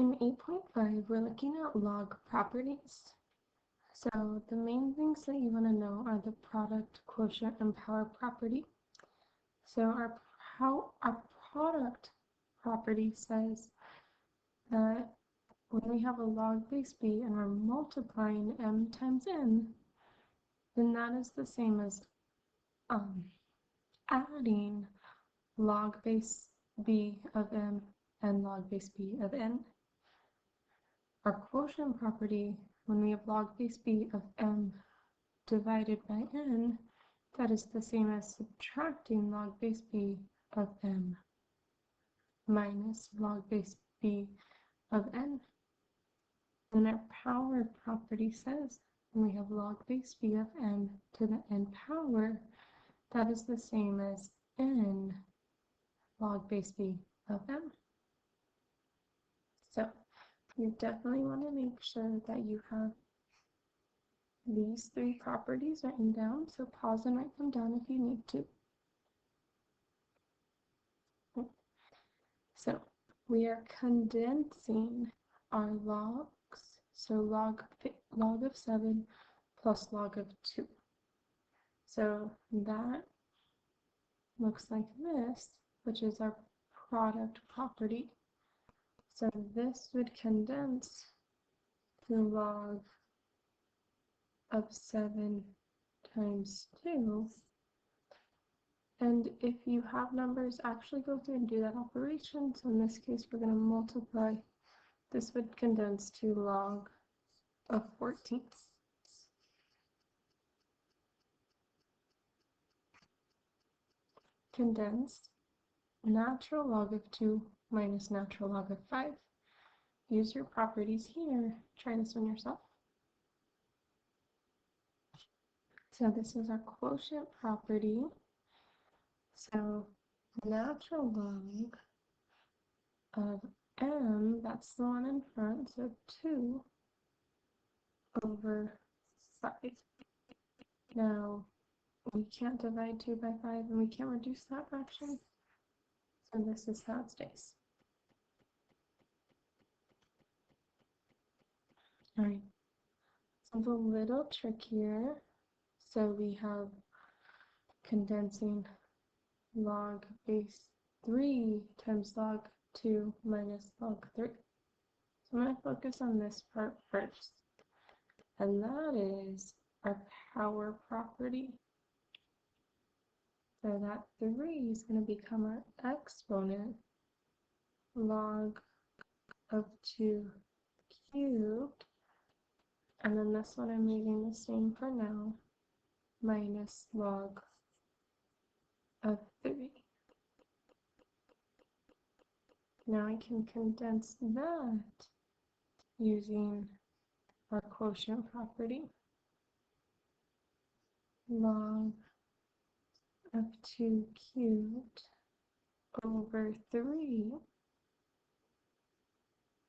In 8.5, we're looking at log properties. So the main things that you want to know are the product, quotient, and power property. So our product property says that when we have a log base b and we're multiplying m times n, then that is the same as adding log base b of m and log base b of n. Our quotient property, when we have log base b of m divided by n, that is the same as subtracting log base b of m minus log base b of n. And our power property says when we have log base b of m to the n power, that is the same as n log base b of m. So you definitely want to make sure that you have these three properties written down, so pause and write them down if you need to. So we are condensing our logs, so log of 7 plus log of 2. So that looks like this, which is our product property. So this would condense to log of 7 times 2. And if you have numbers, actually go through and do that operation. So in this case, we're going to multiply. This would condense to log of 14. Condensed natural log of 2 minus natural log of 5. Use your properties here. Try this one yourself. So this is our quotient property. So natural log of m, that's the one in front, so 2 over 5. Now, we can't divide 2 by 5, and we can't reduce that fraction, so this is how it stays. Alright, sounds a little trickier. So we have condensing log base 3 times log 2 minus log 3. So I'm going to focus on this part first, and that is our power property. So that 3 is going to become our exponent, log of 2 cubed, and then this one I'm leaving the same for now, minus log of 3. Now I can condense that using our quotient property. Log of 2 cubed over 3.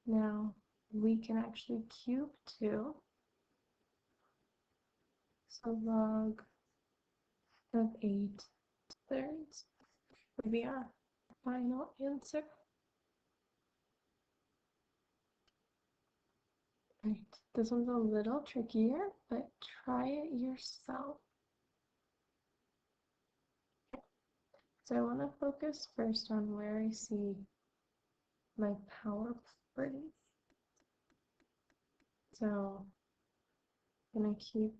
Now we can actually cube 2. So log of 8 thirds would be our final answer. Right, this one's a little trickier, but try it yourself. So I want to focus first on where I see my power property. So I'm going to keep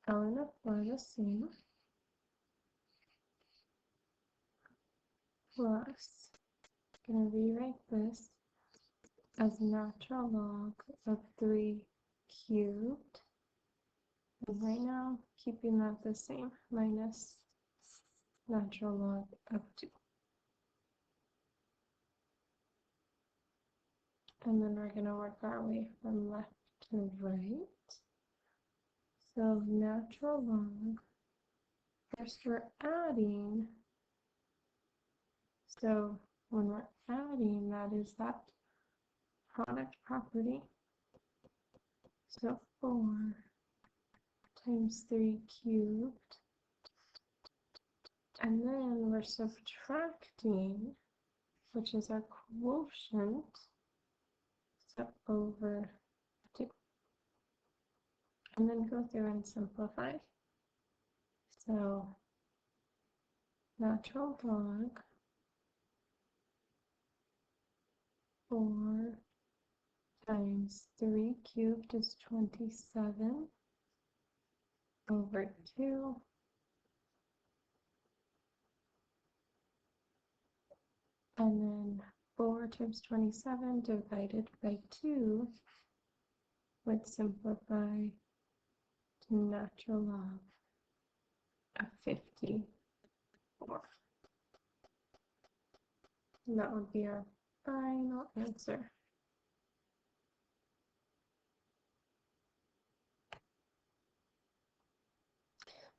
L and F the same, plus I'm going to rewrite this as natural log of 3 cubed. And right now, keeping that the same, minus natural log of 2. And then we're going to work our way from left to right. So natural log, first we're adding, so when we're adding, that is that product property. So 4 times 3 cubed, and then we're subtracting, which is our quotient, over 2. And then go through and simplify. So natural log 4 times 3 cubed is 27 over 2. And then 4 times 27 divided by 2 would simplify to natural log of 54. And that would be our final answer.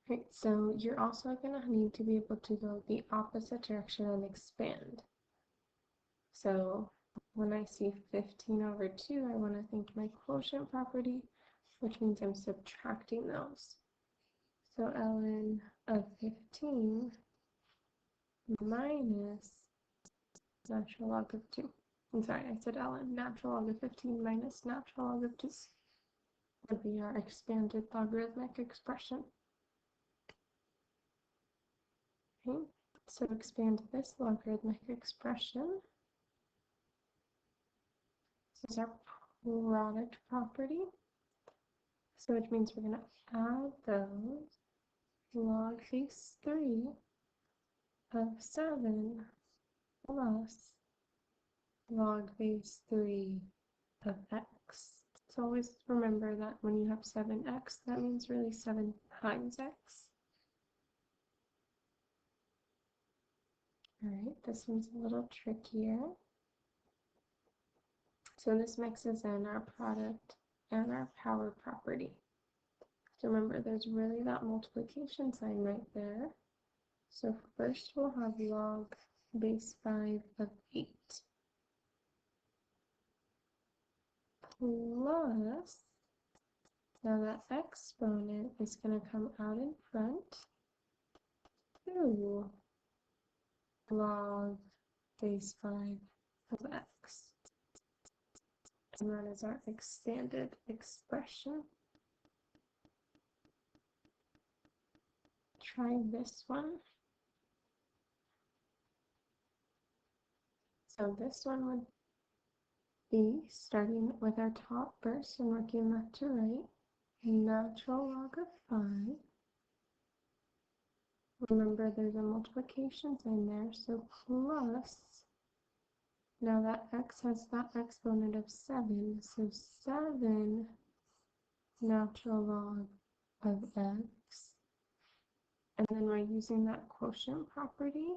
Right, so you're also going to need to be able to go the opposite direction and expand. So when I see 15 over 2, I want to think my quotient property, which means I'm subtracting those. So ln of 15 minus natural log of 2. I'm sorry, I said ln, natural log of 15 minus natural log of 2 would be our expanded logarithmic expression. Okay, so expand this logarithmic expression. This is our product property. So which means we're going to add those. Log base 3 of 7 plus log base 3 of x. So always remember that when you have 7x, that means really 7 times x. Alright, this one's a little trickier. So this mixes in our product and our power property. So remember, there's really that multiplication sign right there. So first we'll have log base 5 of 8 plus, now that exponent is going to come out in front, 2 log base 5 of x. And that is our expanded expression. Try this one. So this one would be starting with our top first and working left to right. Natural log of 5. Remember there's a multiplication sign there, so plus, now that x has that exponent of 7, so 7 natural log of x. And then we're using that quotient property,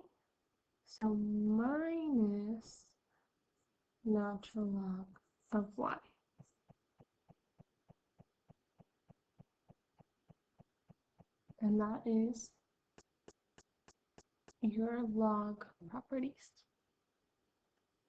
so minus natural log of y. And that is your log properties.